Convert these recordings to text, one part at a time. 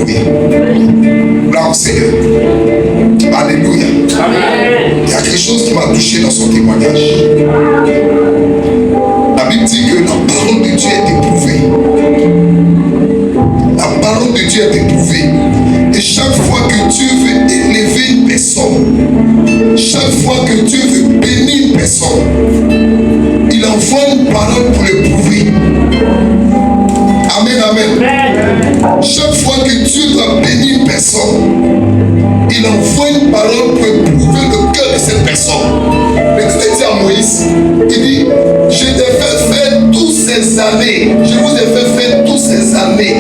Alléluia. Gloire au Seigneur. Alléluia. Il y a quelque chose qui m'a touché dans son témoignage. La Bible dit que la parole de Dieu est éprouvée. La parole de Dieu est éprouvée. Et chaque fois que Dieu veut élever une personne, chaque fois que Dieu veut bénir une personne, il envoie une parole pour l'éprouver. Amen, amen. Chaque fois que Dieu doit bénir une personne, il envoie une parole pour éprouver le cœur de cette personne. Mais Dieu dit à Moïse, il dit, je t'ai fait faire toutes ces années, je vous ai fait faire toutes ces années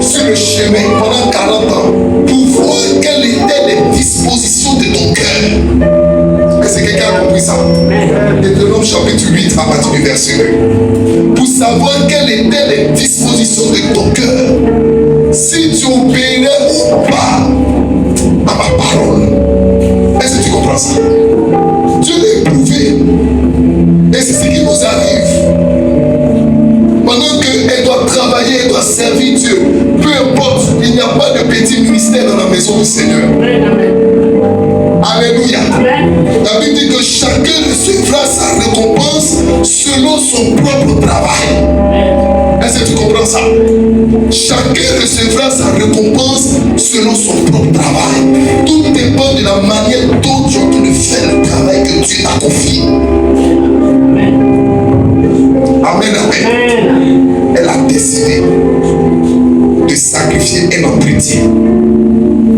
sur le chemin pendant 40 ans pour voir quelles étaient les dispositions de ton cœur. Est-ce que quelqu'un a compris ça? Deutéronome chapitre 8 à partir du verset 1. Pour savoir quelles étaient les dispositions de ton cœur, si tu obéirais ou pas à ma parole. Est-ce que tu comprends ça? Dieu l'a éprouvé. Et c'est ce qui nous arrive. Pendant qu'elle doit travailler, elle doit servir Dieu. Peu importe, il n'y a pas de petit ministère dans la maison du Seigneur. Alléluia. La Bible dit que chacun recevra sa récompense selon son propre travail. Est-ce que tu comprends ça? Chacun recevra sa récompense selon son propre travail. Tout dépend de la manière dont tu es en train de faire le travail que Dieu t'a confié. Amen, amen. Elle a décidé de sacrifier un entretien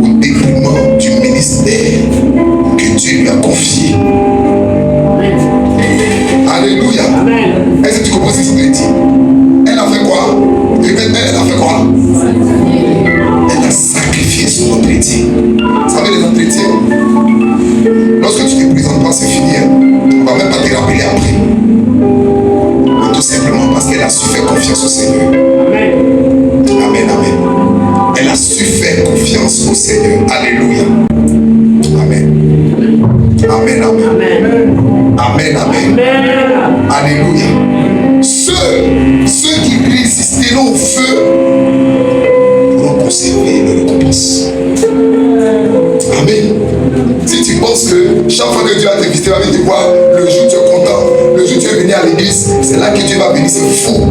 au détriment du ministère que Dieu lui a confié. Alléluia. Est-ce que tu comprends ce que je dis? Elle a fait quoi? Elle a fait quoi? Elle a sacrifié son entretien. Vous savez les entretiens? Lorsque tu ne te présentes pas, c'est fini. On ne va même pas te rappeler après. Mais tout simplement parce qu'elle a su faire confiance au Seigneur. Amen, amen. Elle a su faire confiance au Seigneur. Alléluia. Amen. Amen, amen. Amen, amen. Alléluia. Ceux qui résisteront au feu pourront conserver leur récompense. Amen. Si tu penses que chaque fois que Dieu va te visiter, va venir te voir, le jour où tu es content, le jour où tu es venu à l'église, c'est là que Dieu va venir, c'est faux.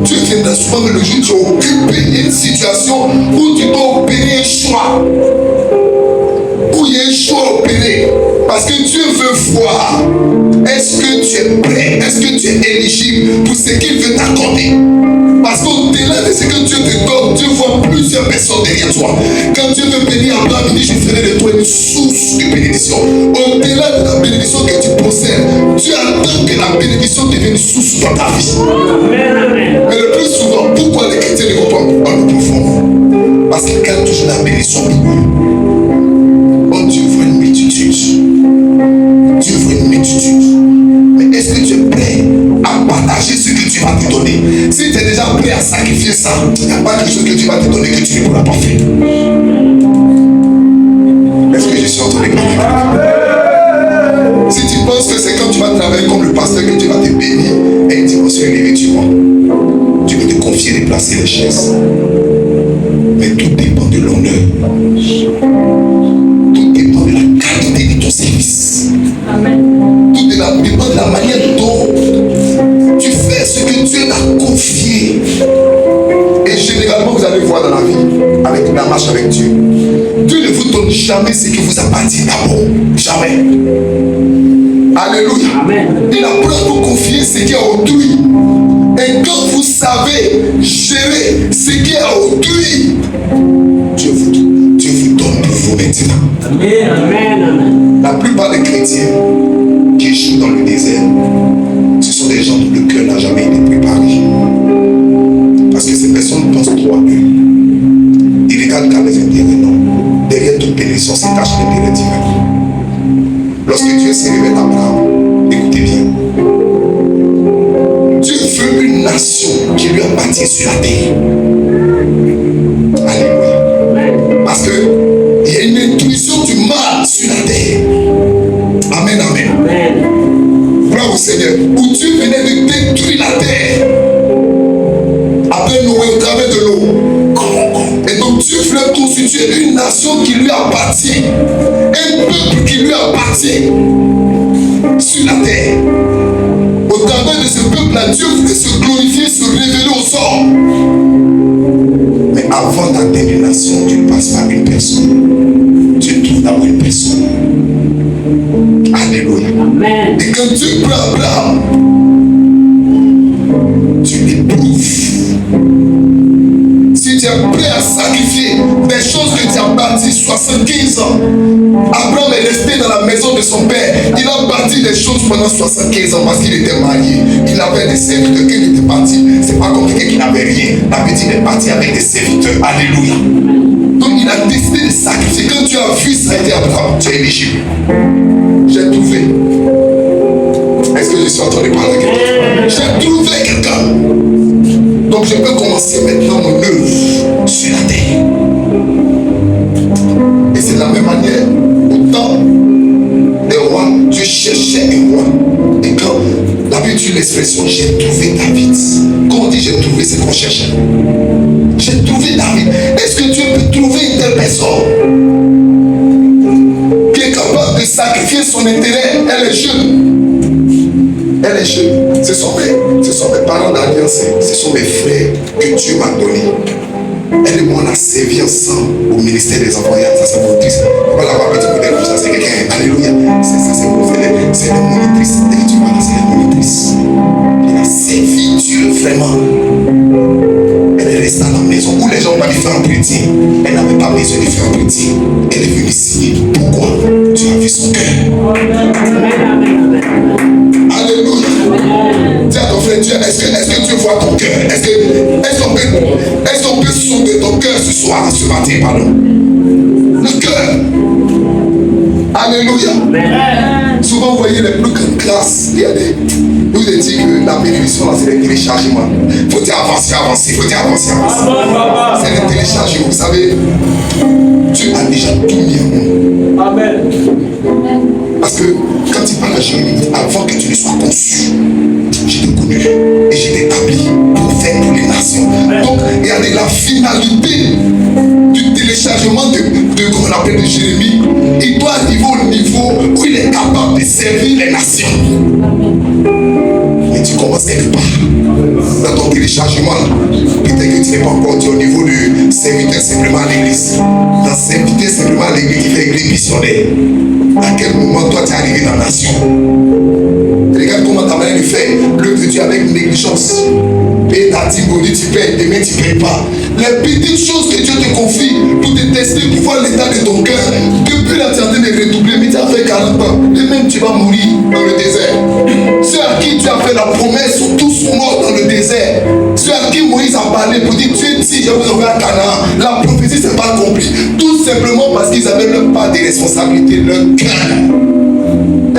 Dieu viendra souvent, mais le jour où tu es occupé d'une situation où tu dois opérer un choix. Où il y a un choix à opérer. Parce que Dieu veut voir, est-ce que tu es prêt, est-ce que tu es éligible pour ce qu'il veut t'accorder. Parce qu'au-delà de ce que Dieu te donne, Dieu voit plusieurs personnes derrière toi. Quand Dieu veut bénir Abraham, il dit, je ferai de toi une source de bénédiction. Au-delà de la bénédiction que tu possèdes, Dieu attend que la bénédiction devienne une source dans ta vie. Mais le plus souvent, pourquoi les chrétiens ne vont pas dans le profond? Parce qu'ils gardent toujours la bénédiction mineure. Oh, Dieu veut une multitude. Dieu veut une multitude. Mais est-ce que tu es prêt à partager ce que Dieu va te donner? Si tu es déjà prêt à sacrifier ça, il n'y a pas quelque chose que Dieu va te donner que tu ne pourras pas faire. Est-ce que je suis en train de parler? Si tu penses que c'est quand tu vas travailler comme le pasteur que Dieu va te bénir, et il dit, oh, c'est élevé, tu vois. Dieu veut te confier de placer les chaises. Mais tout dépend de l'honneur. Tout dépend de la qualité de ton service. Amen. Tout dépend de la manière dont tu fais ce que Dieu t'a confié. Et généralement, vous allez voir dans la vie, avec la marche avec Dieu, Dieu ne vous donne jamais ce qui vous appartient d'abord. Jamais. Alléluia. Amen. Il apprend à vous confier ce qui est à autrui. Et quand vous savez gérer ce qui est à autrui, Dieu vous donne pour vous maintenant. Amen. Amen. La plupart des chrétiens qui échouent dans le désert, ce sont des gens dont le cœur n'a jamais été préparé. Parce que ces personnes pensent trop à eux. Ils regardent qu'à les intérêts, non. Derrière toute bénédiction, c'est caché l'intérêt divin. Lorsque Dieu s'est révélé à Abraham, écoutez bien. Dieu veut une nation qui lui appartient sur la terre. Alléluia. Parce qu'il y a une intuition du mal sur la terre. Amen, amen. Gloire au Seigneur. constituer une nation qui lui appartient, un peuple qui lui appartient sur la terre. Au travers de ce peuple-là, Dieu voulait se glorifier, se révéler aux hommes. Mais avant d'atteindre une nation, tu ne passes par une personne. Tu trouves d'abord une personne. Alléluia. Amen. Et quand tu prends Abraham, tu l'éprouves. Si tu es prêt à sacrifier des choses que tu as bâties 75 ans, Abraham est resté dans la maison de son père. Il a bâti des choses pendant 75 ans parce qu'il était marié. Il avait des serviteurs qui étaient partis. C'est pas comme quelqu'un qui n'avait rien. La petite est partie avec des serviteurs. Alléluia. Donc il a décidé de sacrifier. Quand tu as vu ça, il dit Abraham, tu es éligible. J'ai trouvé. Est-ce que je suis en train de parler à quelqu'un? J'ai trouvé quelqu'un. Donc je peux commencer maintenant mon œuvre sur la terre. Et c'est de la même manière, au temps des rois, Dieu cherchait un roi. Et quand la Bible utilise l'expression j'ai trouvé David, quand on dit j'ai trouvé, c'est qu'on cherche. J'ai trouvé David. Est-ce que Dieu peut trouver une telle personne qui est capable de sacrifier son intérêt? Elle est jeune. Elle est jeune. Ce sont mes parents d'alliance. Ce sont mes frères que Dieu m'a donnés. Elle et moi, on a servi ensemble au ministère des enfants. Ça, c'est monitrice. On va l'avoir petit modèle comme ça. C'est quelqu'un. Alléluia. C'est ça, c'est la monitrice. Dès que tu parles, c'est la monitrice. Elle a servi Dieu vraiment. Elle est restée à la maison où les gens ont pas faire un petit. Elle n'avait pas besoin de faire un petit. Elle est venue ici. Pourquoi? Tu as vu son cœur. Alléluia. Dis à ton frère, est-ce que Dieu voit ton cœur? Est-ce qu'on peut sauver ton cœur ce soir, ce matin, pardon? Le cœur. Alléluia. Souvent, vous voyez les plus grandes classes. Il y a des. Je vous ai dit que la bénédiction, c'est les téléchargements. Il faut dire avancer. C'est les téléchargements. Vous savez, Dieu a déjà tout mis en nous. Amen. Parce que quand il parle à Jérémie, avant que tu ne sois conçu, je t'ai connu et je t'ai établi pour faire pour les nations. Donc, regardez la finalité du téléchargement de qu'on appelle de Jérémie. Il doit arriver au niveau où il est capable de servir les nations. Mais tu commences quelque part. Dans ton téléchargement, peut-être que tu n'es pas encore au niveau de serviteur simplement à l'église. Dans serviteur simplement à l'église qui fait église missionnaire. À quel moment toi tu es arrivé dans la nation? Regarde comment ta manière de faire l'œuvre de Dieu avec négligence. Payer ta timbre, tu payes, demain tu ne payes pas. Les petites choses que Dieu te confie pour te tester, pour voir l'état de ton cœur. Depuis là tu es en train de redoubler, mais tu as fait 40 ans. Et même tu vas mourir dans le désert. Ceux à qui tu as fait la promesse sont tous morts dans le désert. Ceux à qui Moïse a parlé pour dire Dieu dit je vous envoie à Canaan. La prophétie s'est pas accomplie. Tout simplement parce qu'ils avaient leur part de responsabilité, leur cœur.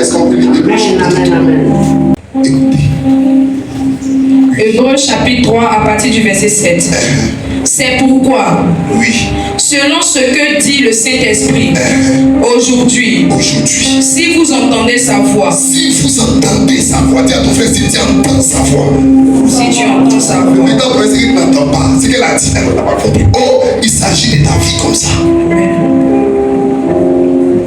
Est-ce qu'on peut les déboucher? Écoutez. Hébreux chapitre 3 à partir du verset 7. C'est pourquoi, oui, selon ce que dit le Saint-Esprit, aujourd'hui, si vous entendez sa voix, dis à ton frère, si tu entends sa voix, si tu entends sa voix, mais ton frère, c'est qu'il n'entend pas, c'est qu'elle a dit, elle n'a pas compris. Oh, il s'agit de ta vie comme ça.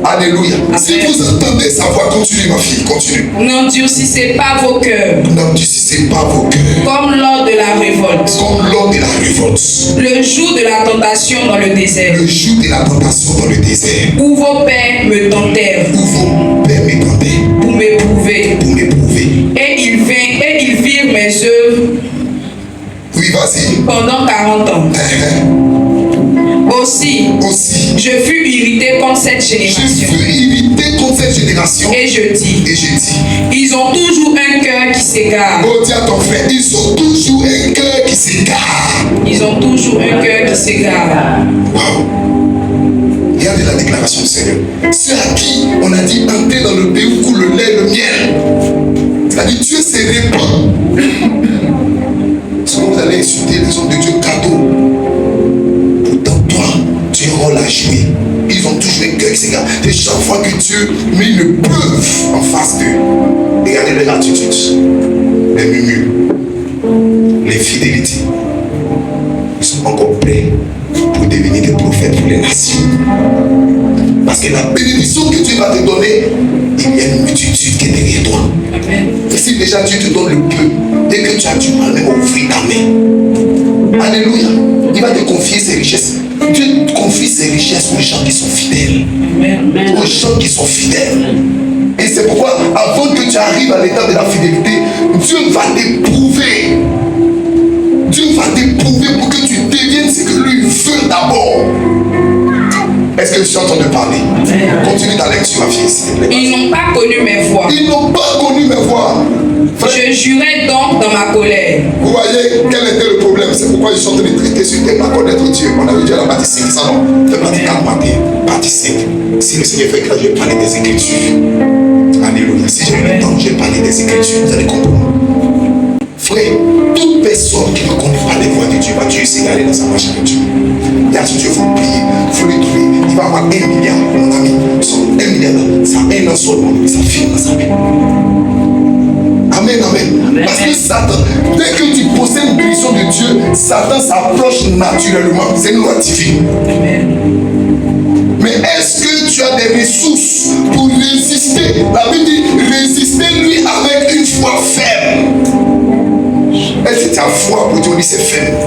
Alléluia. Amen. Si vous entendez sa voix, continue ma fille, continue. N'endurcissez pas vos cœurs. N'endurcissez pas vos cœurs. Comme lors de la révolte. Comme lors de la révolte. Le jour de la tentation dans le désert. Le jour de la tentation dans le désert. Où vos pères me tentèrent. Où vos pères me tentèrent. Pour m'éprouver. Pour m'éprouver. Et ils virent mes œuvres. Oui, vas-y. Pendant 40 ans. Aussi, je fus irrité contre cette génération. Et je dis, ils ont toujours un cœur qui s'égare. Oh, dis à ton frère, ils ont toujours un cœur qui s'égare. Ils ont toujours un cœur qui s'égare. Wow. Regardez la déclaration du Seigneur. Ceux à qui on a dit entrer dans le pays où coule le lait et le miel. C'est-à-dire Dieu se répand. Sinon vous allez insulter les hommes de Dieu cadeau. Tu as un rôle à jouer. Ils ont toujours un cœur qui s'égare. Et chaque fois que Dieu met une preuve en face d'eux, regardez leur attitude, les murmures, les fidélités. Ils sont encore prêts pour devenir des prophètes pour les nations. Parce que la bénédiction que Dieu va te donner, il y a une multitude qui est derrière toi. Et si déjà Dieu te donne le peu, et que tu as du mal même à ouvrir ta main, alléluia, il va te confier ses richesses. Dieu confie ses richesses aux gens qui sont fidèles. Aux gens qui sont fidèles. Et c'est pourquoi, avant que tu arrives à l'état de la fidélité, Dieu va t'éprouver. Dieu va t'éprouver pour que tu deviennes ce que lui veut d'abord. Est-ce que tu entends de parler? Continue ta lecture, ma fille, s'il te plaît. Ils n'ont pas connu mes voies. Ils n'ont pas connu mes voies. Je jurais donc dans ma colère. Vous voyez quel était le problème? C'est pourquoi je suis en train de traiter sur thème à connaître Dieu. On avait dit à la partie 5, ça non? Fais partie 4 matin, partie 5. Si le Seigneur fait que là, je vais parler des Écritures. Alléluia. Si j'ai eu le temps, je vais parler des Écritures. Vous allez comprendre. Frère, toute personne qui ne connaît pas les voies de Dieu va Dieu s'égarer dans sa marche avec Dieu. Il y a ce Dieu, il faut prier, il faut le trouver. Il va avoir 1 milliard, mon ami. Son 1 milliard, ça a 1 an seulement, ça finit dans sa vie. Amen, amen. Parce que Satan, dès que tu possèdes une bénédiction de Dieu, Satan s'approche naturellement. C'est une loi divine. Mais est-ce que tu as des ressources pour résister? La Bible dit, résistez-lui avec une foi ferme. Est-ce que ta foi, pour Dieu, on dit c'est faible.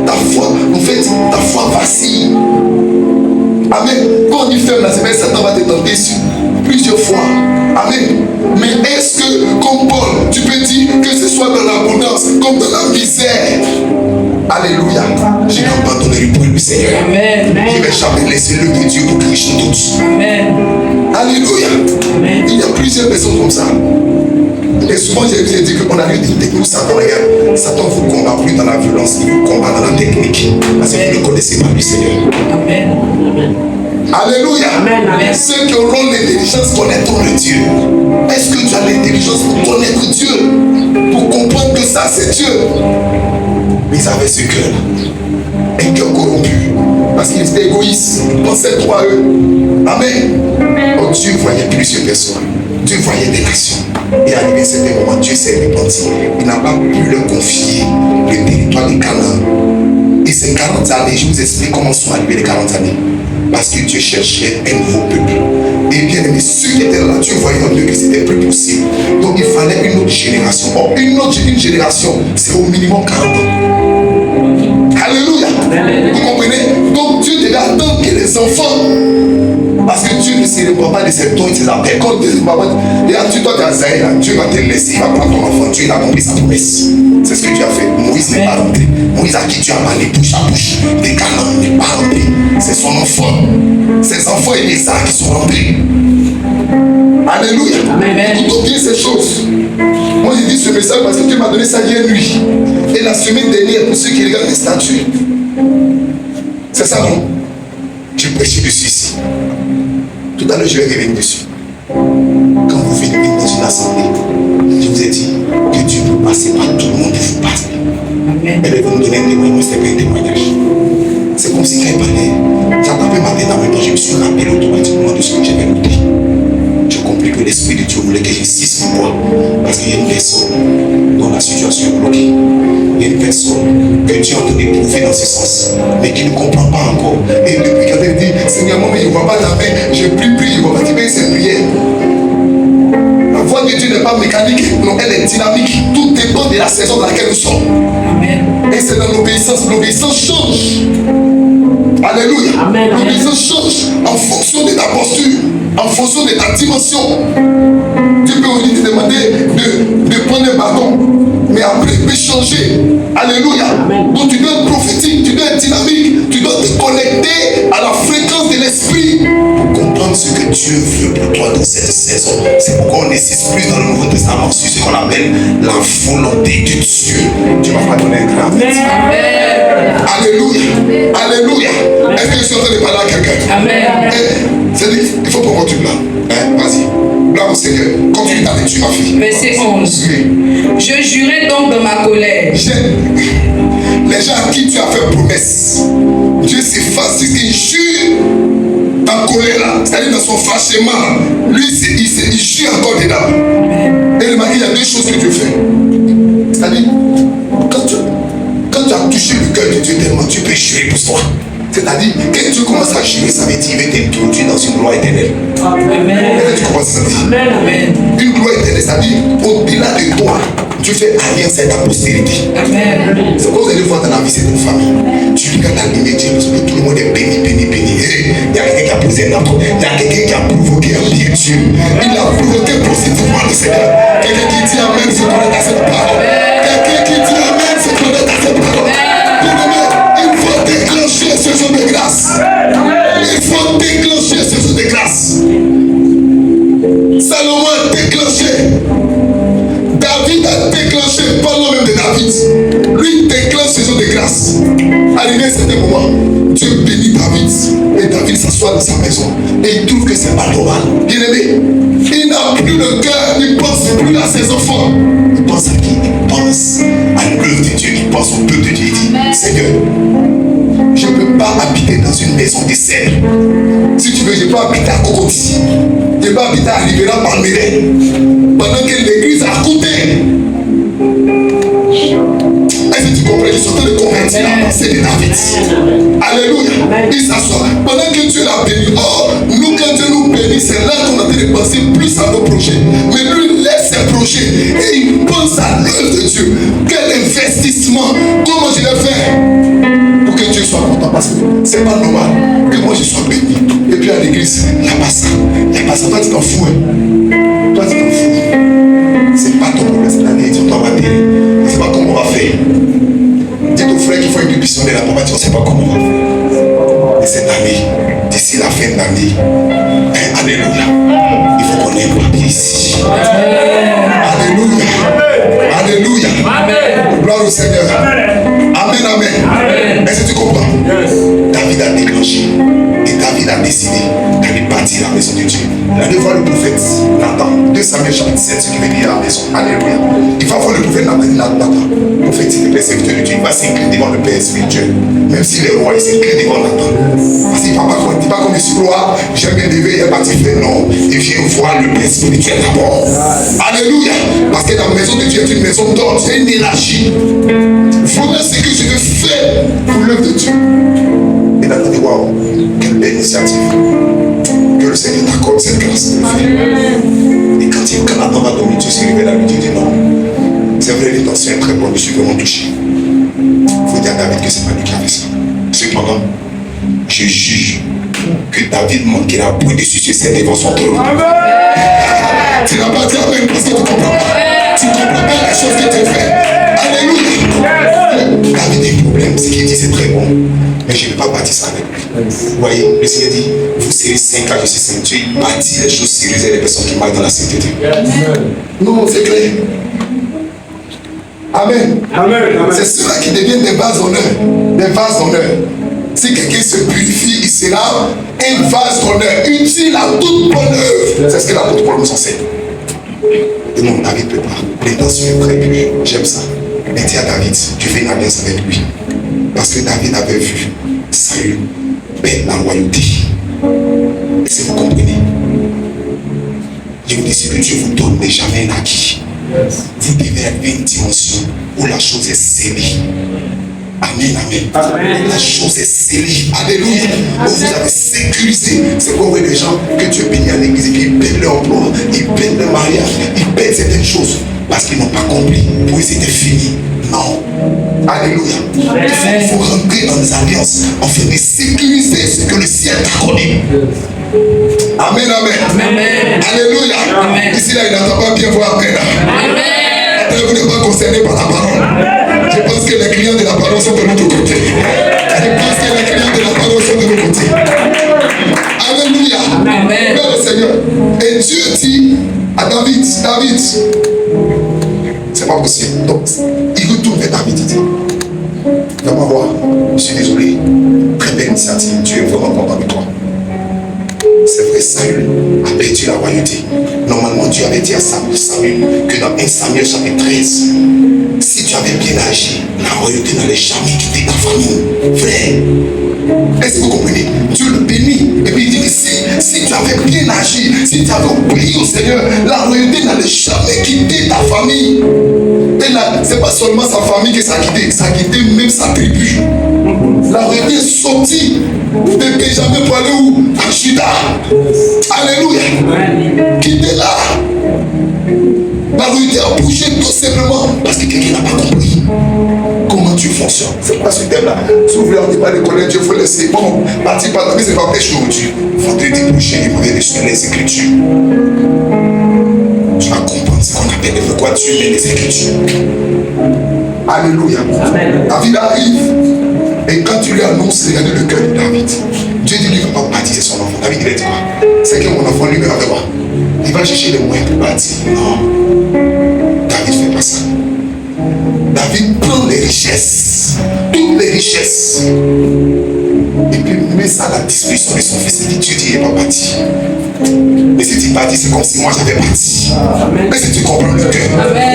Ta foi, en fait, ta foi vacille. Amen. Quand on dit faible, c'est vrai, Satan va te tenter sur plusieurs fois. Amen. Mais est-ce que, comme Paul, tu peux dire que ce soit dans l'abondance, comme dans la misère? Alléluia. Je n'abandonnerai point le Seigneur. Amen. Je ne vais jamais laisser l'œuvre de Dieu pour que je doute. Amen. Alléluia. Amen. Il y a plusieurs personnes comme ça. Et souvent, j'ai dit qu'on a eu des techniques. Satan, regarde, Satan vous combat plus dans la violence, il vous combat dans la technique. Parce que vous ne connaissez pas le Seigneur. Amen. Alléluia. Amen. Amen. Ceux qui auront l'intelligence connaîtront le Dieu. Est-ce que tu as l'intelligence pour connaître Dieu? Pour comprendre que ça, c'est Dieu? Mais ils avaient ce cœur. Un cœur corrompu. Parce qu'ils étaient égoïstes. Ils pensaient trop à eux. Amen. Oh, Dieu voyait plusieurs personnes. Dieu voyait des nations. Et arrivé à certain moment, Dieu s'est repenti. Il n'a pas pu leur confier le territoire de Canaan. Et ces 40 années, je vous explique comment sont arrivées les 40 années. Parce que Dieu cherchait un nouveau peuple. Et bien aimé, ceux qui étaient là, Dieu voyait en eux que c'était plus possible. Donc il fallait une autre génération. Or, une génération, c'est au minimum 40 ans. Alléluia. Vous comprenez? Donc Dieu devait attendre que les enfants. Parce que Dieu ne se répand pas de ses dons et de ses appels. Quand Dieu ne pas, tu dois t'azaïr, Dieu va te laisser, il va prendre ton enfant. Dieu il a compris sa promesse. C'est ce que Dieu a fait. Moïse n'est pas rentré. Moïse a qui Dieu a parlé bouche à bouche. Des Canaan n'est pas rentré. C'est son enfant. Ses enfants et les arts qui sont rentrés. Alléluia. Écoutons bien ces choses. Moi j'ai dit ce message parce que Dieu m'a donné ça hier nuit. Et la semaine dernière, pour ceux qui regardent les statues. C'est ça, non? J'ai prêché dessus ici. Tout à l'heure, je vais revenir dessus. Quand vous venez dans une assemblée, je vous ai dit que Dieu peut passer par tout le monde pour vous parler. Elle est venue nous donner un témoignage, c'est pas un témoignage. C'est comme si quand elle parlait, j'ai tapé ma tête en même temps, je me suis rappelé automatiquement de ce que j'avais noté. J'ai compris que l'Esprit de Dieu voulait que j'insiste sur moi. Parce qu'il y a une personne dont la situation est bloquée. Il y a une personne que Dieu est en train d'éprouver dans ce sens, mais qui ne comprend pas encore. Et depuis qu'elle dit, Seigneur, moi, mais je ne vois pas ta main, je prie, je ne vois pas ta main, c'est prière. La voix de Dieu n'est pas mécanique, non, elle est dynamique. Tout dépend de la saison dans laquelle nous sommes. Et c'est dans l'obéissance change. Alléluia. L'obéissance change en fonction de ta posture, en fonction de ta dimension. Tu peux aussi te demander de prendre un bâton, mais après il peut changer. Alléluia. Donc tu dois être prophétique, tu dois être dynamique, tu dois te connecter à la fréquence de l'esprit pour comprendre ce que Dieu veut pour toi dans cette saison. C'est pourquoi on insiste plus dans le Nouveau Testament sur ce qu'on appelle la volonté de Dieu. Dieu m'a pas donné un grand. Alléluia. Alléluia. Est-ce que je suis en train de parler à quelqu'un? Amen. C'est-à-dire, il faut pour tu là. Vas-y. Là au Seigneur. Continue ta lecture, ma fille. Verset 11. Je jurais donc dans ma colère. Les gens à qui tu as fait promesse, Dieu s'efface, il jure en colère là. C'est-à-dire dans son fâchement, lui il jure encore dedans. Et le mari, il y a deux choses que Dieu fait. C'est-à-dire, quand tu as touché le cœur de Dieu tellement, tu peux jurer pour toi. C'est-à-dire, quand tu commences à jurer, ça veut dire qu'il va t'introduire dans une gloire éternelle. Amen. Tu commences à dire. Amen. Une gloire éternelle, c'est-à-dire, au-delà de toi, tu fais alliance avec ta postérité. Amen. C'est quoi vous allez voir dans la vie, c'est une famille. Tu regardes la lignée de Dieu, parce que tout le monde est béni, béni, béni. Il y a quelqu'un qui a posé un acte. Il y a quelqu'un qui a provoqué un pied de Dieu. Il a provoqué positivement le Seigneur. Quelqu'un qui dit Amen se connecte à cette parole. Quelqu'un qui dit Amen se connecte à cette parole. Il faut déclencher ce jour de grâce. Il faut déclencher ce jour de grâce. Salomon a déclenché. David a déclenché, parlons même de David. Lui déclenche ce jour de grâce. Arrivé à un certain moment, Dieu bénit David. Et David s'assoit dans sa maison. Et il trouve que c'est pas normal. Bien aimé, il n'a plus de cœur, il ne pense plus à ses enfants. Il pense à qui? Il pense à l'œuvre de Dieu, il pense au peuple de Dieu. Il dit, Seigneur, je ne peux pas habiter dans une maison de cèdre. Si tu veux, je peux habiter à Cocody. Je peux habiter à Rivera Palmeret. Pendant que l'église a coûté. Est-ce que tu comprends? Je suis en train de convertir la pensée de David. Alléluia. Il s'assoit. Pendant que Dieu l'a béni. Oh, nous, quand Dieu nous bénit, c'est là qu'on a en train de penser plus à nos projets. Mais lui laisse ses projets et il pense à l'œuvre de Dieu. Quel investissement? Comment je vais faire pour que Dieu soit content? Parce que c'est pas normal que moi je sois béni. Et puis à l'église, il n'y a pas ça. Il n'y a pas ça. Toi, tu t'en fous. Toi, tu t'en fous. C'est pas ton problème. C'est l'année. Tu t'en vas t'aider. On ne sait pas comment on va faire. Dis ton frère qu'il faut une émission de la papa. On ne sait pas comment on va faire. Et cette année, d'ici la fin de l'année, alléluia, il faut qu'on ait un papier ici. Alléluia. Alléluia. Gloire au Seigneur. Amen, amen. Est-ce que tu comprends? David a déclenché. Et David a décidé d'aller bâtir la maison de Dieu. Il allait voir le prophète Nathan. 2 Samuel chapitre 7, ce qui veut dire la maison. Alléluia. Il va voir le prophète Nathan. Le prophète, il est le serviteur de Dieu. Il va s'incliner devant le Père spirituel. Même s'il est roi, il s'incline devant Nathan. Parce qu'il ne dit pas comme ici, roi, j'aime bien lever et bâtir. Non, il vient voir le Père spirituel d'abord. Alléluia. Parce que la maison de Dieu est une maison d'ordre, c'est une énergie. Voilà ce que je veux faire pour l'œuvre de Dieu. Et Nathan dit, waouh, quelle belle initiative. Que le Seigneur t'accorde cette grâce de le faire. Et quand Nathan va dormir, Dieu s'est révélé à lui, Dieu dit non. C'est vrai, l'intention est très bonne, je suis vraiment touché. Il faut dire à David que c'est pas lui qui a fait ça. Cependant, je juge que David manquera point de succès devant son trône. Tu n'as pas dit amen parce que tu ne comprends pas. Tu ne comprends pas la chose que tu fais. Alléluia. David a un problème, ce qu'il dit c'est très bon. Mais je ne vais pas bâtir ça avec lui. Vous voyez, le Seigneur dit, vous serez 5 ans, je suis saint. Dieu bâtit les choses sérieuses et les personnes qui marchent dans la sainteté. Non, c'est clair. Amen. C'est ceux-là qui deviennent des vases d'honneur. Des vases d'honneur. Si quelqu'un se purifie, il sera un vase d'honneur, utile à toute bonne œuvre. C'est ce que l'apôtre Paul nous enseigne. Et non, David ne peut pas. L'intention est très pure. J'aime ça. Mais dis à David, tu fais une alliance avec lui. Parce que David avait vu Saül perdre la royauté. Est-ce que vous comprenez? Je vous dis, ce que Dieu vous donne n'est jamais un acquis. Vous devez arriver à une dimension où la chose est scellée. Amen, amen. La chose est scellée. Alléluia. Où vous avez sécurisé. C'est pour les gens que Dieu bénit à l'église et puis ils perdent leur emploi, ils perdent leur mariage, ils perdent certaines choses parce qu'ils n'ont pas compris. Pour eux, c'était fini. Non. Alléluia. Il faut rentrer dans les alliances afin de sécuriser ce que le ciel t'a accordé. Amen, amen. Alléluia. Ici, là, il n'entend pas bien voir amen. Amen. Vous n'êtes pas concerné par la parole. Je pense que les clients de la parole sont de notre côté. Je pense que les clients de la parole sont de notre côté. Alléluia. Amen. Le Seigneur. Et Dieu dit à David, c'est pas possible. Donc, il retourne vers David, il dit, viens voir, je suis désolé. Très belle initiative. Dieu est vraiment content de toi. C'est vrai, Saül a perdu la royauté. Normalement, Dieu avait dit à Saül que dans 1 Samuel chapitre 13, si tu avais bien agi, la royauté n'allait jamais quitter ta famille. Frère, est-ce que vous comprenez? Dieu le bénit. Et puis il dit que si tu avais bien agi, si tu avais obéi au Seigneur, la royauté n'allait jamais quitter ta famille. Et là, c'est pas seulement sa famille qui s'est quitté, ça a quitté même sa tribu. La réalité est sortie de Benjamin pour aller où? À Juda. Alléluia. Quittez là. La réalité a bougé tout simplement parce que quelqu'un n'a pas compris comment tu fonctionnes. C'est pas ce thème-là. Si vous voulez, on n'est pas les connaître, Dieu, il faut laisser. Bon, partir par la vie, c'est pas pêche aujourd'hui. Vendredi prochain, il faut aller sur les Écritures. Tu vas comprendre ce qu'on appelle pourquoi Dieu met les Écritures. Alléluia. Amen. David arrive. Et quand tu lui annonces, regardez le cœur de David. Dieu dit, lui ne va pas baptiser son enfant. David, il a dit quoi? C'est que mon enfant, lui, ne va pas. Il va chercher les moyens pour baptiser. Non. David ne fait pas ça. David prend les richesses. Toutes les richesses. Et puis met ça à la disposition de son fils. Il dit, Dieu dit, il n'est pas bâti. Mais si tu bâtis, c'est comme si moi j'avais bâti. Mais si tu comprends le cœur.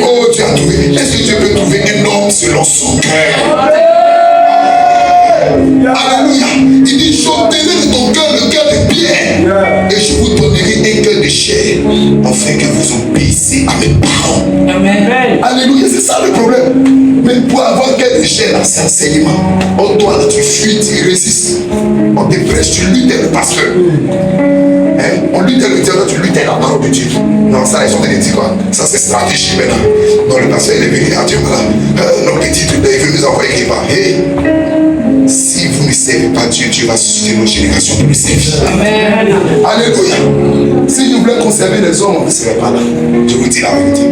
Oh, Dieu a trouvé. Est-ce que Dieu peut trouver un homme selon son cœur? Alléluia. Il dit, j'obtiendrai de ton cœur le cœur de pierre. Et je vous donnerai un cœur de chair. Afin que vous obéissiez à mes parents. Amen. Alléluia, c'est ça le problème. Mais pour avoir un cœur de chair, là, c'est enseignement. Oh, toi, là, tu fuis, tu résistes. On te prêche, tu luttes le pasteur. Hein? On lutte le diable, tu luttes la parole de Dieu. Non, ça, ils sont en train de dire quoi? Ça, c'est stratégie maintenant. Donc, le pasteur, il est venu à Dieu, voilà. Nos petits trucs, il veut nous envoyer quelque part. Hey. Si vous ne servez pas Dieu, Dieu va susciter nos générations pour le servir. Amen. Alléluia. Si je voulais conserver les hommes, on ne serait pas là. Je vous dis la vérité.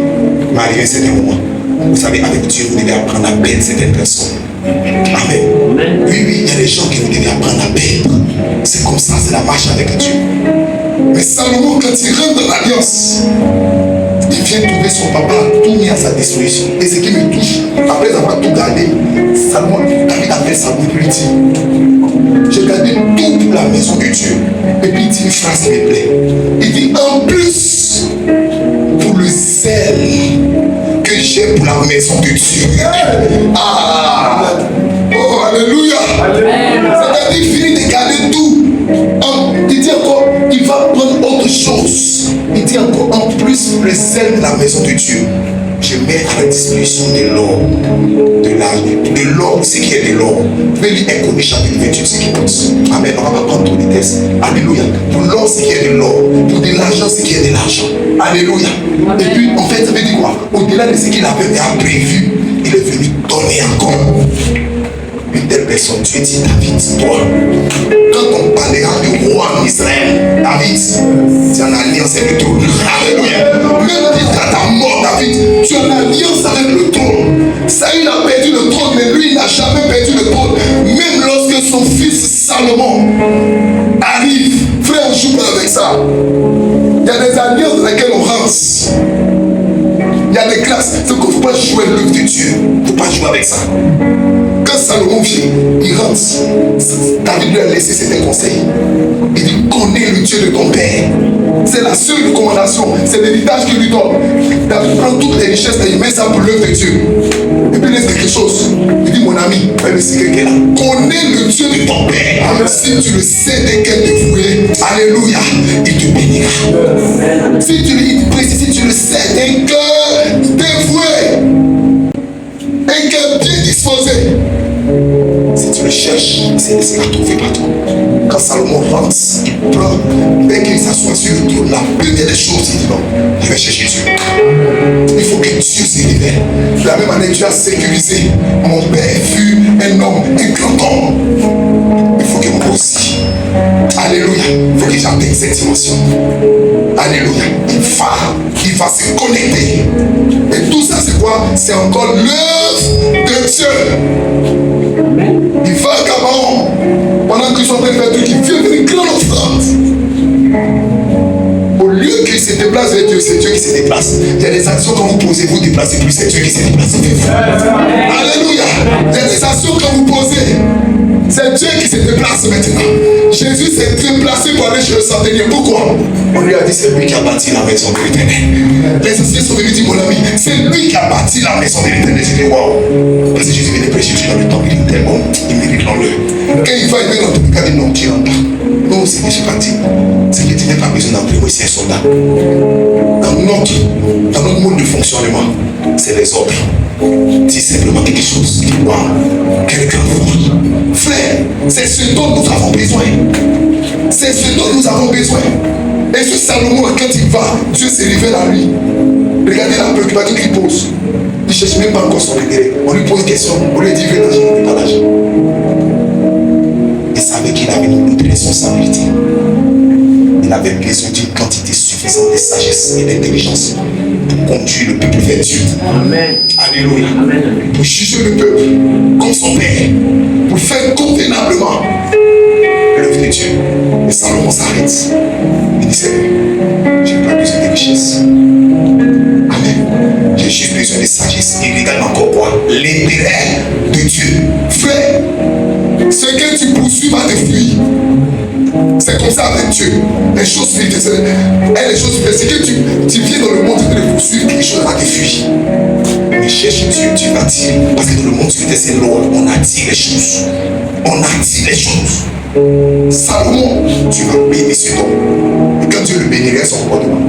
Mais arrivé un certain moment, vous savez, avec Dieu, vous devez apprendre à perdre certaines personnes. Amen. Oui, il y a des gens que vous devez apprendre à perdre. C'est comme ça, c'est la marche avec Dieu. Mais Salomon, quand il rentre dans l'alliance, il vient trouver son papa tout mis à sa disposition. Et ce qui me touche, après avoir tout gardé, Salomon, David appelle Salomon et lui dit, j'ai gardé tout pour la maison de Dieu. Et puis il dit une phrase qui me plaît. Il dit, en plus, pour le zèle que j'ai pour la maison de Dieu. Ah! Oh, alléluia! C'est-à-dire, il finit de garder tout. Il dit encore, il va prendre autre chose. Il dit encore, en plus, le zèle de la maison de Dieu, je mets à la disposition de l'or, de l'or, ce qui est de l'or. Vous pouvez lire Économie chapitre 28, ce qui compte. Amen, on ne va pas prendre tous les textes. Alléluia. Pour l'or, ce qui est de l'or. Pour de l'argent, ce qui est de l'argent. Alléluia. Et puis, en fait, ça veut dire quoi? Au-delà de ce qu'il avait déjà prévu, il est venu donner encore. Une telle personne, Dieu dit, David, toi, quand on parlera du roi en Israël, David, tu es en alliance avec le trône. Alléluia. Même jusqu'à ta mort, David, tu es en alliance avec le trône. Saül a perdu le trône, mais lui, il n'a jamais perdu le trône. Même lorsque son fils Salomon arrive, frère, on ne joue pas avec ça. Il y a des alliances dans lesquelles on rance. Il y a des classes. C'est qu'il ne faut pas jouer l'œuvre de Dieu. Il ne faut pas jouer avec ça. Quand Salomon vient, il rentre. David lui a laissé certains conseils. Il dit, connais le Dieu de ton père. C'est la seule recommandation. C'est l'héritage qu'il lui donne. David prend toutes les richesses et il met ça pour l'œuvre de Dieu. Et puis il laisse quelque chose. Il dit, mon ami, même si quelqu'un là, connais le Dieu de ton père. Si tu le sais dès qu'elle te vouée, alléluia, il te bénira. Si tu le sais d'un cœur dévoué, un cœur bien disposé, si tu le cherches, c'est laisser la trouver partout. Quand Salomon rentre, il prend, dès qu'il s'assoit sur le trône, la première des choses, il dit non, je vais chercher Dieu. Il faut que Dieu se révèle. De la même manière, Dieu a sécurisé. Mon père fut un homme, un grand homme. Il faut que moi aussi, alléluia, il faut que j'atteigne cette dimension. Alléluia, il va se connecter. Et tout ça, c'est quoi? C'est encore l'œuvre de Dieu. Il va à Gabaon, pendant qu'ils sont en train de faire tout, il vient avec une grande offrande. Au lieu qu'il se déplace vers Dieu, c'est Dieu qui se déplace. Il y a des actions quand vous posez, vous déplacez plus, c'est Dieu qui se déplace. Alléluia. Il y a des actions quand vous posez, c'est Dieu qui se déplace maintenant. Jésus s'est déplacé pour aller chez le centenier. Pourquoi? On lui a dit, c'est lui qui a bâti la maison de l'Éternel. Les anciens sont venus dire, mon ami, c'est lui qui a bâti la maison de l'Éternel. J'ai dit, waouh. Parce que Jésus venait prêcher dans le temps, il est tellement, il mérite l'honneur. Quand il va, il met dans tout le cas, il dit, non, qui rentre pas. Non, c'est que j'ai bâti. C'est que n'as pas besoin d'imprimer, c'est un soldat. Dans notre mode de fonctionnement, c'est les ordres. Dis simplement quelque chose. Waouh, quelqu'un voit. Frère, c'est ce dont nous avons besoin. C'est ce dont nous avons besoin. Et ce Salomon, quand il va, Dieu se révèle à lui. Regardez la préoccupation qu'il pose. Il ne cherche même pas encore son intérêt. On lui pose une question. On lui dit, viens d'agir, il ne veut pas d'agir. Il savait qu'il avait une autre responsabilité. Il avait besoin d'une quantité suffisante de sagesse et d'intelligence pour conduire le peuple vers Dieu. Amen. Alléluia. Amen. Pour juger le peuple comme son père. Pour faire convenablement l'œuvre de Dieu. Et Salomon s'arrête. Il dit, je n'ai pas besoin de richesse. Amen. J'ai juste besoin de sagesse. Il regarde encore quoi? L'intérêt de Dieu. Frère, ce que tu poursuis va te fuir. C'est comme ça avec Dieu. Les choses spirituelles, c'est que tu viens dans le monde de te poursuivre, quelque chose va te fuir. Mais cherche Dieu, tu vas tirer. Parce que dans le monde spirituel, c'est loin. On attire les choses. On attire les choses. Salomon, tu vas bénir ce don. Et quand Dieu le bénirait, son comportement.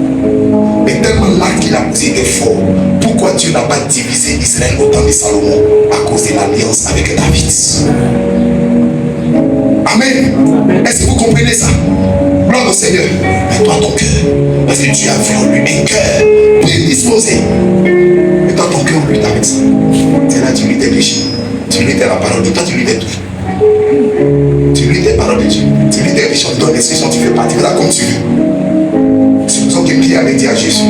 Mais tellement l'acte qu'il a posé était fort. Pourquoi Dieu n'a pas divisé Israël au temps de Salomon? À cause de l'alliance avec David. Amen. Est-ce que vous comprenez ça? Gloire au Seigneur. Mets-toi ton cœur. Parce que Dieu a vu en lui un cœur prédisposé. Mets-toi ton cœur en lutte avec ça. C'est là que tu lis tes péchés. Tu lis la parole de toi, tu lis tes tout. Tu lis tes paroles de Dieu. Tu lis tes péchés, tu donnes l'expression, tu fais partie de là comme tu veux. C'est pour ça que Pierre avait dit à Jésus,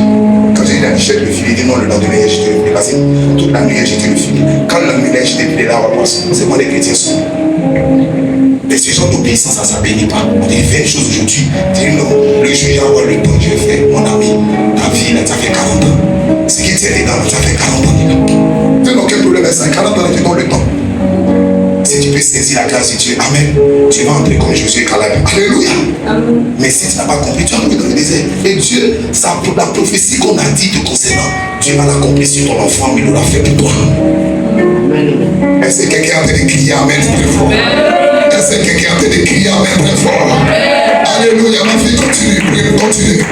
quand j'ai dit la jette le filet, il dit non, le lendemain, j'ai jeté le filet. Parce que toute la nuit, j'ai jeté le filet. Quand le lendemain, j'ai jeté le filet, là, on va passer. C'est moi les chrétiens sont. Mais ce genre d'obéissance, ça ne bénit pas. On dit, fais une chose aujourd'hui. Tu dis non, le jour, il y a avoir le temps que je vais faire. Mon ami, ta vie, là, ça fait 40 ans. Ce qui tient dedans, ça fait 40 ans. Tu n'as aucun problème avec ça. 40 ans, tu donnes le temps. Si tu peux saisir la grâce de Dieu, amen, tu vas entrer comme Josué et Caleb. Alléluia. Amen. Mais si tu n'as pas compris, tu vas mourir dans le désert. Et Dieu, la prophétie qu'on a dit te concernant, Dieu va l'accomplir sur ton enfant, mais il l'a fait pour toi. Est-ce que quelqu'un est en train de crier amen très fort? Est-ce que quelqu'un est en train de crier amen très fort? Alléluia, ma fille, continue.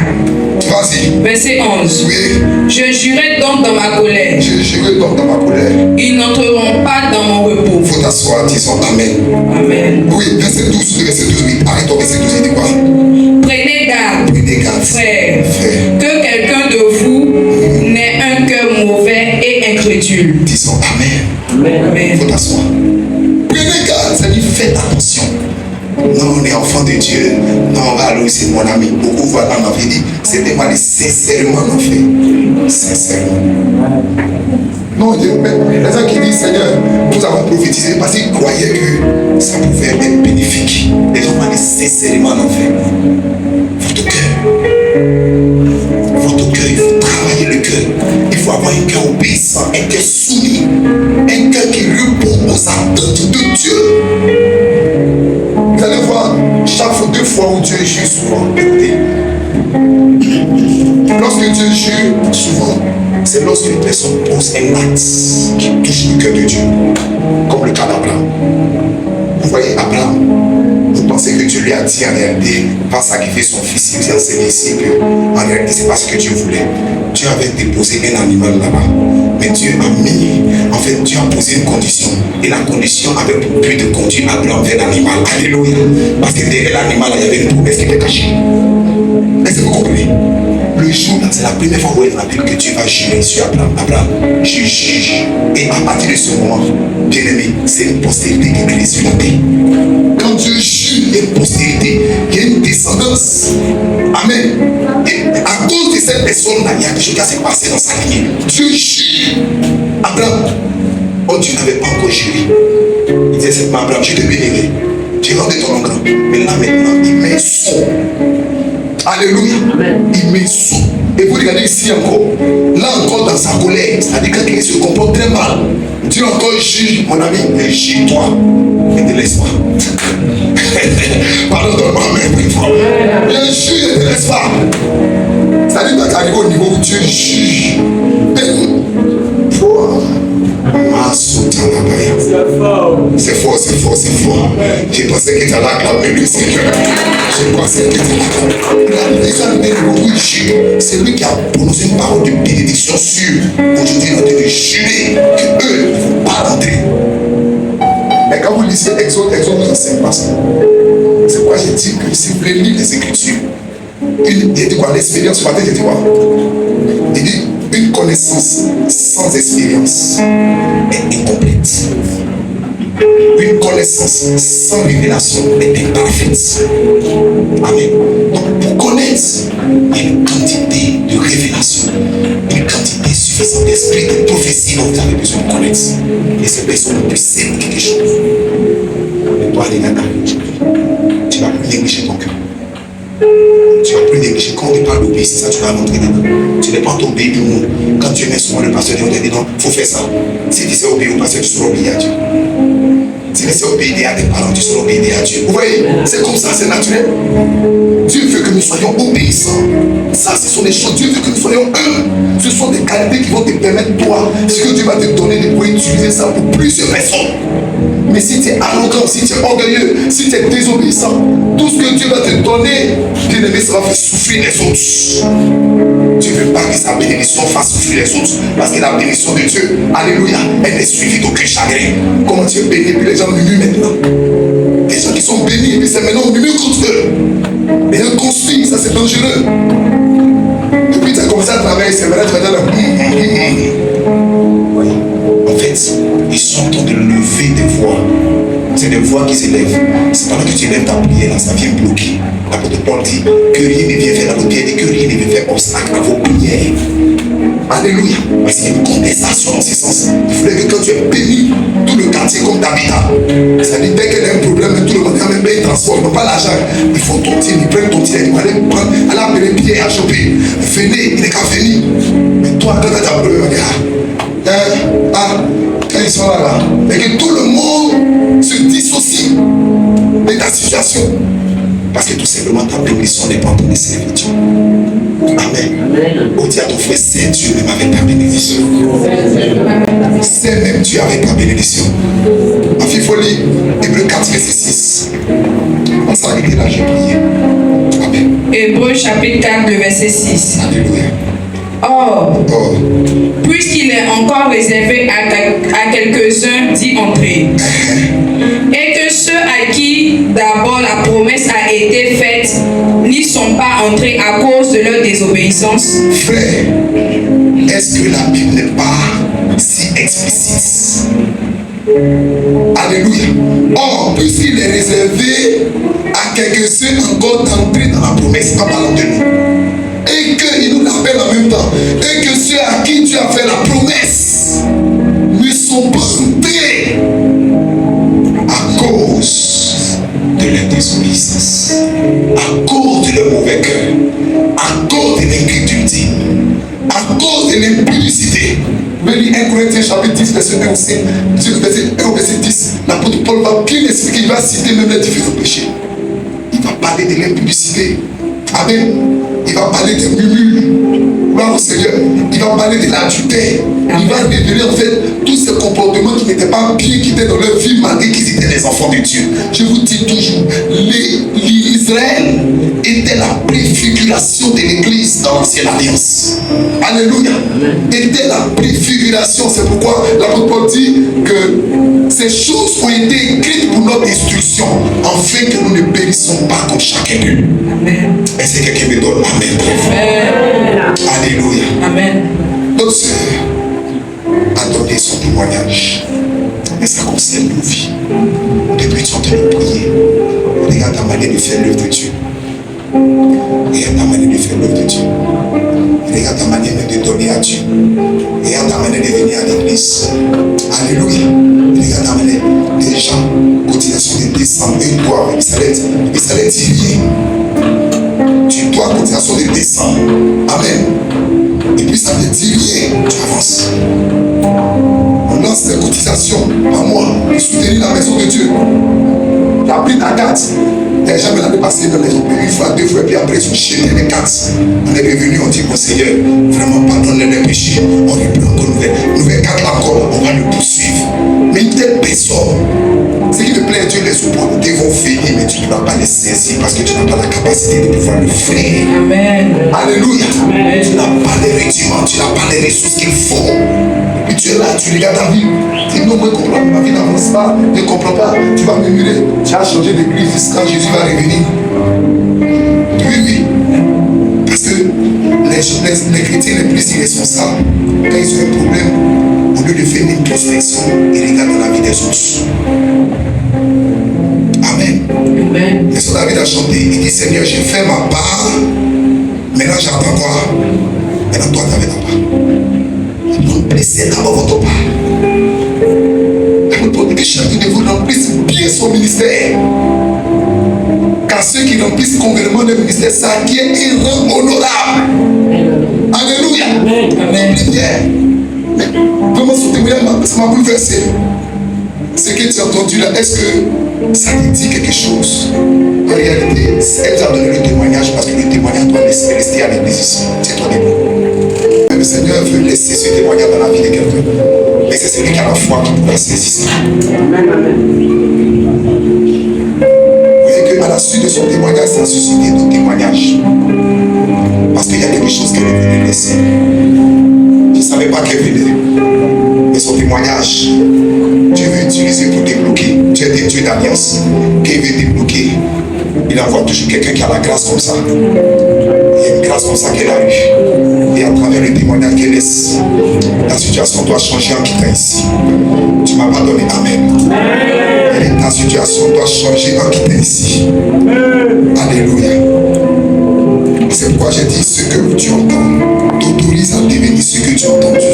Vas-y. Verset 11. Oui. Je jurais donc dans ma colère. Ils n'entreront pas dans mon repos. Faut t'asseoir, disons amen. Amen. Oui, verset 12, oui. Arrête ton verset 12, il dit quoi? Prenez garde, frère, que quelqu'un de vous n'ait un cœur mauvais et incrédule. Disons amen. Amen. Faut t'asseoir. Prenez garde, ça dit faites attention. Non, on est enfant de Dieu. Non, on va aller, c'est mon ami. Beaucoup voilà, on avait dit, c'est des mal sincèrement en fait. Sincèrement. Non, les gens qui disent, Seigneur, nous avons prophétisé parce qu'ils croyaient que ça pouvait être bénéfique. Les gens m'ont dit sincèrement en fait. Votre cœur, il faut travailler le cœur. Il faut avoir un cœur obéissant, un cœur soumis, un cœur qui répond aux attentes de Dieu. Vous allez voir, deux fois où Dieu juge souvent. Écoutez, lorsque Dieu juge souvent, c'est lorsque une personne pose un acte qui touche le cœur de Dieu, comme le cas d'Abraham. Vous voyez, Abraham, vous pensez que Dieu lui a dit en réalité, va sacrifier son fils, il vous a enseigné ici que en réalité, c'est pas ce que Dieu voulait. Dieu avait déposé un animal là-bas. Mais Dieu a posé une condition. Et la condition avait pour but de conduire Abraham vers l'animal. Alléluia. Parce que derrière l'animal, il y avait une promesse qui était cachée. Est-ce que vous comprenez? Le jour, c'est la première fois où il y a dans la Bible que Dieu va juger sur Abraham. Abraham, je juge. Et à partir de ce moment, bien aimé, c'est une postérité qui est créée sur la terre. Quand Dieu juge, il y a une postérité, il y a une descendance. Amen. Et à cause de cette personne-là, il y a quelque chose qui s'est passé dans sa lignée. Dieu juge. Abraham, oh, Dieu n'avait pas encore juré. Il disait simplement, Abraham, je te bénirai. Tu rendais ton nom grand. Mais là maintenant, il met son. Alléluia. Amen. Il met son. Et vous regardez ici encore. Là encore dans sa colère. C'est-à-dire quand il se comporte très mal. Dieu encore juge, mon ami, mais juge-toi. Et ne laisse pas. Pardon, donne-moi même une fois. Le juge et ne te laisse pas. C'est-à-dire quand tu arrives au niveau où Dieu juge. C'est fort. J'ai pensé que tu allais acclamer le Seigneur. Je crois que c'est quelqu'un qui c'est lui qui a prononcé une parole de bénédiction sûre. Aujourd'hui, il a dû jurer qu'eux ne vont pas rentrer. Mais quand vous lisez Exode vous enseigne pas ça. C'est pourquoi j'ai dit que si vous voulez lire les Écritures, il dit quoi? L'expérience, ce matin, j'ai dit quoi? Il dit une connaissance sans expérience est incomplète. Une connaissance sans révélation est imparfaite. Amen. Donc, pour connaître, il y a une quantité de révélation, une quantité suffisante d'esprit, de prophétie dont vous avez besoin de connaître. Et ces personnes ont pu servir quelque chose. Mais toi, les gars, tu vas plus négliger ton cœur. Tu vas plus négliger. Quand on te parle d'obéir, ça, tu vas montrer dedans. Tu n'es pas tombé du monde. Quand tu mets souvent le pasteur, on te dit non, il faut faire ça. Si tu sais obéir au pasteur, tu seras obéi à Dieu. Si tu sais obéir à tes parents, tu seras obéi à Dieu. Vous voyez, c'est comme ça, c'est naturel. Dieu veut que nous soyons obéissants. Ça, ce sont des choses. Dieu veut que nous soyons humbles. Ce sont des qualités qui vont te permettre, toi, ce que Dieu va te donner, de pouvoir utiliser ça pour plusieurs personnes. Mais si tu es arrogant, si tu es orgueilleux, si tu es désobéissant, tout ce que Dieu va te donner, bien aimé, ça va faire souffrir les autres. Tu ne veux pas que sa bénédiction fasse souffrir les autres. Parce que la bénédiction de Dieu, alléluia, elle est suivie d'aucun chagrin. Comment tu es béni, puis les gens murmurent maintenant. Les gens qui sont bénis, et puis c'est maintenant on murmure contre eux. Mais un construit, ça c'est dangereux. Depuis que tu as commencé à travailler, c'est vrai, tu vas dire oui. En fait, ils sont en train de lever des voix. C'est des voix qui s'élèvent. C'est pendant que tu élèves ta prière, là, ça vient bloquer. L'apôtre Paul dit que rien ne vient faire dans vos prières et que rien ne vient faire obstacle à vos prières. Alléluia. Parce qu'il y a une condensation dans ce sens. Il faudrait que quand tu es béni, tout le quartier comme d'habitat. C'est-à-dire dès qu'il y a un problème, tout le monde quand même il transforme pas l'argent. Il faut ton tir, ils prennent ton tir, ils vont aller prendre, aller appeler Pierre à choper. Venez, il n'est qu'à venir. Mais toi, quand tu as un problème, quand ils sont là, et que tout le monde se dissocie de ta situation. Parce que tout simplement ta bénédiction dépend de tes servitures. Amen. On dit à ton frère, c'est Dieu même avec ta bénédiction. C'est même Dieu avec ta bénédiction. Ma fille, il faut lire Hébreux 4, verset 6. On s'en est là, j'ai prié. Amen. Hébreux chapitre 4, le verset 6. Alléluia. Or, puisqu'il est encore réservé à quelques-uns d'y entrer, et que ceux à qui d'abord la promesse a été faite n'y sont pas entrés à cause de leur désobéissance. Frère, est-ce que la Bible n'est pas si explicite? Alléluia. Or, puisqu'il est réservé à quelques-uns encore d'entrer dans la promesse, en parlant de nous, et qu'il nous l'appelle en même temps, et que ceux à qui Dieu a fait la promesse ne sont pas entrés à cause de leur désobéissance, à cause de leur mauvais cœur, à cause de l'incrédulité, à cause de l'impudicité. Vous pouvez lire 1 Corinthiens chapitre 10, verset 1 aussi, verset 1 au verset 10. L'apôtre Paul va bien expliquer, il va citer même les différents péchés. Il va parler de l'impudicité. Amen. Il va parler des murmures. Gloire au Seigneur. Il va parler de l'adultère. Il va révéler en fait tous ces comportements qui n'étaient pas bien, qui étaient dans leur vie malgré qu'ils étaient des enfants de Dieu. Je vous dis toujours, l'Israël était la préfiguration de l'Église dans l'ancienne alliance. Alléluia. Était la préfiguration. C'est pourquoi l'apôtre Paul dit que ces choses ont été écrites pour notre instruction, afin que nous ne périssons pas comme chacun d'eux. Est-ce que quelqu'un me donne amen? Alléluia. Amen. Notre sœur a donné son témoignage, mais ça concerne nos vies. Depuis que tu es en train de prier, regarde ta manière de faire l'œuvre de Dieu. Regarde ta manière de faire l'œuvre de Dieu. Regarde ta manière de donner à Dieu. Regarde ta manière de venir à l'église. Alléluia. Regarde ta manière. Les gens, cotisation de décembre, une doigt, il s'allait dire rien. Tu dois cotisation de décembre. Amen. Et puis ça ne dit rien. Tu avances. On lance des cotisations par mois pour soutenir la maison de Dieu. Tu as pris ta carte. Les gens l'année passée dans les une fois, 2 fois, puis après ils sont chez les 4. On est revenu, on dit mon Seigneur, vraiment pardonne les péchés. On reprend encore nouvelle 4 encore, on va le poursuivre. Mais une telle personne, ce qui me plaît, Dieu les opportunités vont venir, mais tu ne vas pas les saisir parce que tu n'as pas la capacité de pouvoir le faire. Amen. Alléluia. Amen. Tu n'as pas les rudiments, tu n'as pas les ressources qu'il faut. Et puis tu es là, tu regardes ta vie. Tu dis non, moi je comprends, ma vie n'avance pas, je ne comprends pas. Tu vas murmurer, tu as changé d'église quand Jésus va revenir. Oui, oui. Parce que les chrétiens les plus irresponsables, quand ils ont un problème, au lieu de faire une introspection, ils regardent dans la vie des autres. Amen. Amen. Et son David a chanté, il dit Seigneur, j'ai fait ma part. Maintenant j'attends quoi? Maintenant toi t'avais ta part. Remplissez d'abord votre part. Que chacun de vous remplisse bien son ministère. Car ceux qui remplissent convenablement le ministère s'acquièrent un rang honorable. Alléluia. Amen. Mais vraiment ce témoignage m'a bouleversé. Ce que tu as entendu là, est-ce que ça te dit quelque chose? En réalité, elle t'a donné le témoignage parce que le témoignage doit rester à l'église. C'est toi libre. Le Seigneur veut laisser ce témoignage dans la vie de quelqu'un. Mais c'est celui qui a la foi qui pourra saisir ça. Vous voyez qu'à la suite de son témoignage, ça a suscité d'autres témoignages. Parce qu'il y a quelque chose qu'elle est venue laisser. Je ne savais pas qu'elle venait. Mais son témoignage, Dieu veut utiliser pour débloquer. Dieu est Dieu d'alliance. Qu'il veut débloquer, il envoie toujours quelqu'un qui a la grâce comme ça. Il y a une grâce comme ça qu'elle a eue. Et à travers le témoignage qu'elle laisse, la situation doit changer en quittant ici. Tu ne m'as pas donné Amen. Et ta situation doit changer en quittant ici. Alléluia. C'est pourquoi j'ai dit ce que tu entends t'autorise à devenir ce que tu as entendu.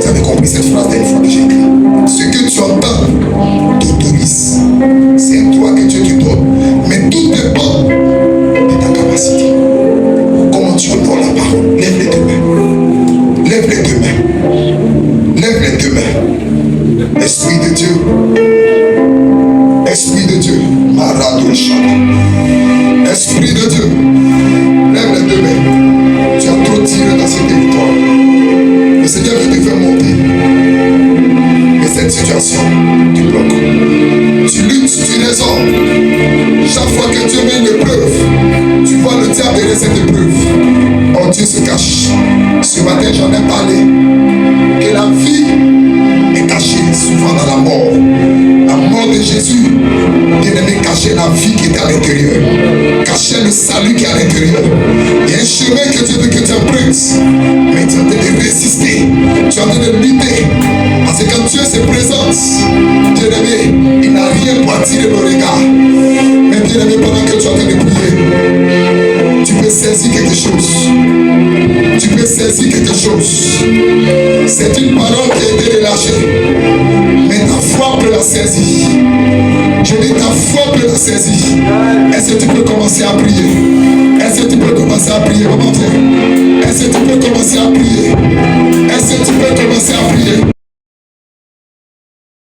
Vous avez compris cette phrase d'une fois que j'ai écrit. Ce que tu entends t'autorise. C'est à toi que Dieu te donne. Mais tout dépend de ta capacité. Comment tu honores la parole. Lève les deux mains. Lève les deux mains. Lève les deux mains. Esprit de Dieu. Esprit de Dieu. Marado Shama. Esprit de Dieu. Lève les deux mains. Tu as trop tiré dans ce territoire. Le Seigneur veut te faire monter. Mais cette situation te bloque. Tu luttes, tu raisonnes. Chaque fois que Dieu met une épreuve, tu vois le diable derrière cette épreuve. Oh, Dieu se cache. Ce matin, j'en ai parlé. Que la vie est cachée souvent dans la mort. La mort de Jésus, bien-aimé, cachait la vie qui était à l'intérieur. Cachait le salut qui est à l'intérieur. Il y a un chemin que Dieu veut que tu empruntes. Mais tu es en train de résister. Tu es en train de lutter. Parce que quand Dieu se présente, bien-aimé, il n'a rien pour attirer le regard. Mais bien-aimé, pendant que tu es en train de prier, tu peux saisir quelque chose. Tu peux saisir quelque chose. C'est une parole qui a été relâchée. Mais ta foi peut la saisir. Je dis ta foi peut la saisir. Est-ce que tu peux commencer à prier? Est-ce que tu peux commencer à prier? Maman, viens. Est-ce que tu peux commencer à prier?